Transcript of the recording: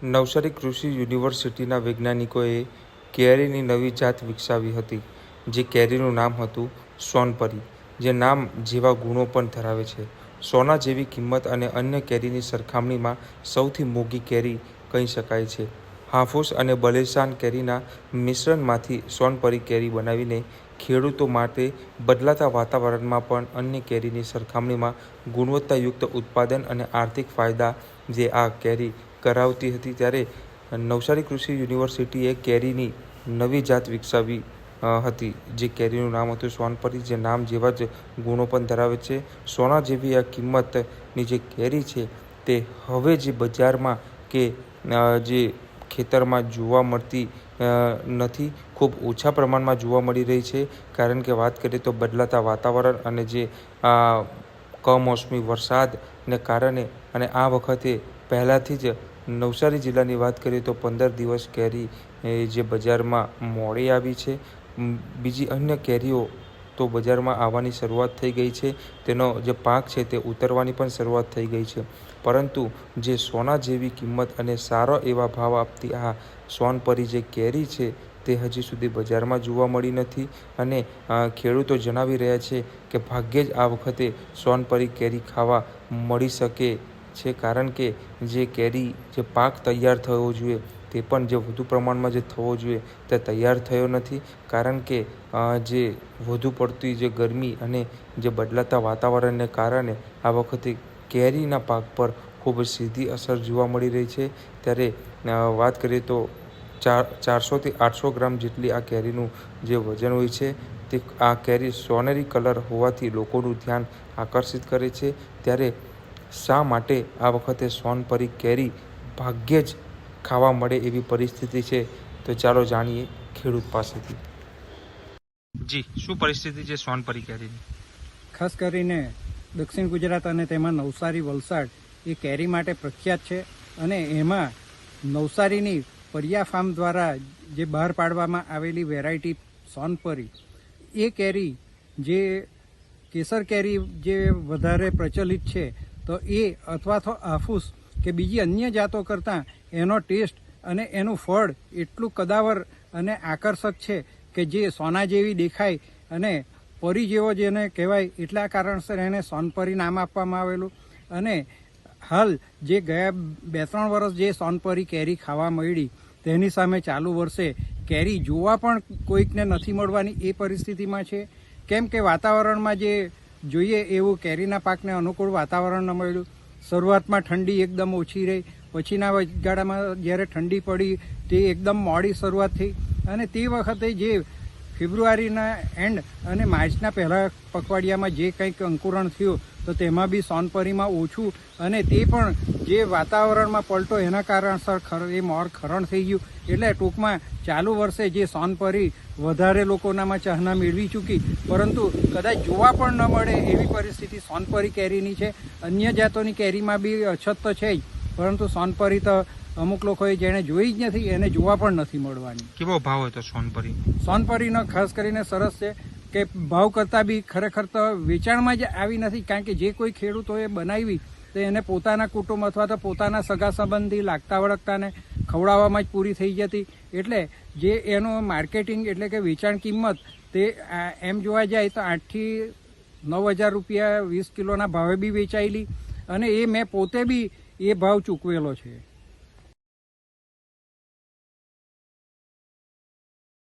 નવસારી કૃષિ યુનિવર્સિટીના વૈજ્ઞાનિકોએ કેરીની નવી જાત વિકસાવી હતી, જે કેરીનું નામ હતું સોનપરી, જે નામ જેવા ગુણો પણ ધરાવે છે. સોના જેવી કિંમત અને અન્ય કેરીની સરખામણીમાં સૌથી મોંઘી કેરી કહી શકાય છે. હાફૂસ અને બલેસાન કેરીના મિશ્રણમાંથી સોનપરી કેરી બનાવીને ખેડૂતો માટે બદલાતા વાતાવરણમાં પણ અન્ય કેરીની સરખામણીમાં ગુણવત્તાયુક્ત ઉત્પાદન અને આર્થિક ફાયદા જે આ કેરી કરાવતી હતી. ત્યારે નવસારી કૃષિ યુનિવર્સિટીએ કેરીની નવી જાત વિકસાવી હતી, જે કેરીનું નામ હતું સોનપરી, જે નામ જેવા જ ગુણો પણ ધરાવે છે. સોના જેવી આ કિંમતની જે કેરી છે તે હવે જે બજારમાં કે જે ખેતરમાં જોવા મળતી નથી, ખૂબ ઓછા પ્રમાણમાં જોવા મળી રહી છે. કારણ કે વાત કરીએ તો બદલાતા વાતાવરણ અને જે કમોસમી વરસાદને કારણે અને આ વખતે પહેલાંથી જ નવસારી જિલ્લાની વાત કરીએ તો 15 દિવસ કેરી જે બજારમાં મોડી આવી છે. બીજી અન્ય કેરીઓ તો બજારમાં આવવાની શરૂઆત થઈ ગઈ છે. તેનો જે પાક છે તે ઉતરવાની પણ શરૂઆત થઈ ગઈ છે. પરંતુ જે સોના જેવી કિંમત અને સારા એવા ભાવ આપતી આ સોનપરી જે કેરી છે તે હજી સુધી બજારમાં જોવા મળી નથી. અને ખેડૂતો જણાવી રહ્યા છે કે ભાગ્યે જ આ વખતે સોનપરી કેરી ખાવા મળી શકે છે. કારણ કે જે કેરી જે પાક તૈયાર થવો જોઈએ તે પણ જે વધુ પ્રમાણમાં જે થવો જોઈએ તે તૈયાર થયો નથી. કારણ કે જે વધુ પડતી જે ગરમી અને જે બદલાતા વાતાવરણને કારણે આ વખતે કેરીના પાક પર ખૂબ સીધી અસર જોવા મળી રહી છે. ત્યારે વાત કરીએ તો 400 થી 800 ગ્રામ જેટલી આ કેરીનું જે વજન હોય છે તે આ કેરી સોનેરી કલર હોવાથી લોકોનું ધ્યાન આકર્ષિત કરે છે. ત્યારે શા માટે આ વખતે સોનપરી કેરી ભાગ્યે જ ખાવા મળે એવી પરિસ્થિતિ છે, તો ચાલો જાણીએ ખેડૂત પાસેથી. જી, શું પરિસ્થિતિ છે સોનપરી કેરીની? ખાસ કરીને દક્ષિણ ગુજરાત અને તેમાં નવસારી, વલસાડ એ કેરી માટે પ્રખ્યાત છે. અને એમાં નવસારીની પરિયા ફાર્મ દ્વારા જે બહાર પાડવામાં આવેલી વેરાયટી સોનપરી, એ કેરી જે કેસર કેરી જે વધારે પ્રચલિત છે, તો એ અથવા તો હાફૂસ કે બીજી અન્ય જાતો કરતાં એનો ટેસ્ટ અને એનું ફળ એટલું કદાવર અને આકર્ષક છે કે જે સોના જેવી દેખાય અને પરી જેવો જેને કહેવાય, એટલા કારણસર એને સોનપરી નામ આપવામાં આવેલું. અને હાલ જે ગયા 2-3 વર્ષ જે સોનપરી કેરી ખાવા મળી, તેની સામે ચાલુ વર્ષે કેરી જોવા પણ કોઈકને નથી મળવાની એ પરિસ્થિતિમાં છે. કેમ કે વાતાવરણમાં જે જોઈએ એવું કેરીના પાકને અનુકૂળ વાતાવરણ ન મળ્યું. શરૂઆતમાં ઠંડી એકદમ ઓછી રહી, પછીના ગાળામાં જ્યારે ઠંડી પડી તે એકદમ મોડી શરૂઆત થઈ. અને તે વખતે જે ફેબ્રુઆરીના એન્ડ અને માર્ચના પહેલા પખવાડિયામાં જે કંઈક અંકુરણ થયું, તો તેમાં બી સોનપરીમાં ઓછું, અને તે પણ જે વાતાવરણમાં પલટો એના કારણસર એ મોર ખરણ થઈ ગયું. એટલે ટૂંકમાં ચાલુ વર્ષે જે સોનપરી વધારે લોકોનામાં ચાહના મેળવી ચૂકી, પરંતુ કદાચ જોવા પણ ન મળે એવી પરિસ્થિતિ સોનપરી કેરીની છે. અન્ય જાતોની કેરીમાં બી અછત તો છે જ, પરંતુ સોનપરી તો અમુક લોકોએ જેણે જોઈ જ નથી એને જોવા પણ નથી મળવાની. કેવો ભાવ હોય તો સોનપરી? સોનપરીનો ખાસ કરીને સરસ છે કે ભાવ કરતાં બી ખરેખર તો વેચાણમાં જ આવી નથી. કારણ કે જે કોઈ ખેડૂતોએ બનાવી તો એને પોતાના કુટુંબ અથવા તો પોતાના સગા સંબંધી લાગતા વળગતાને ખવડાવવામાં જ પૂરી થઈ જતી. એટલે જે એનું માર્કેટિંગ એટલે કે વેચાણ કિંમત તે એમ જોવા જાય તો 8,000 થી 9,000 રૂપિયા 20 કિલોના ભાવે બી વેચાયેલી, અને એ મેં પોતે બી એ ભાવ ચૂકવેલો છે.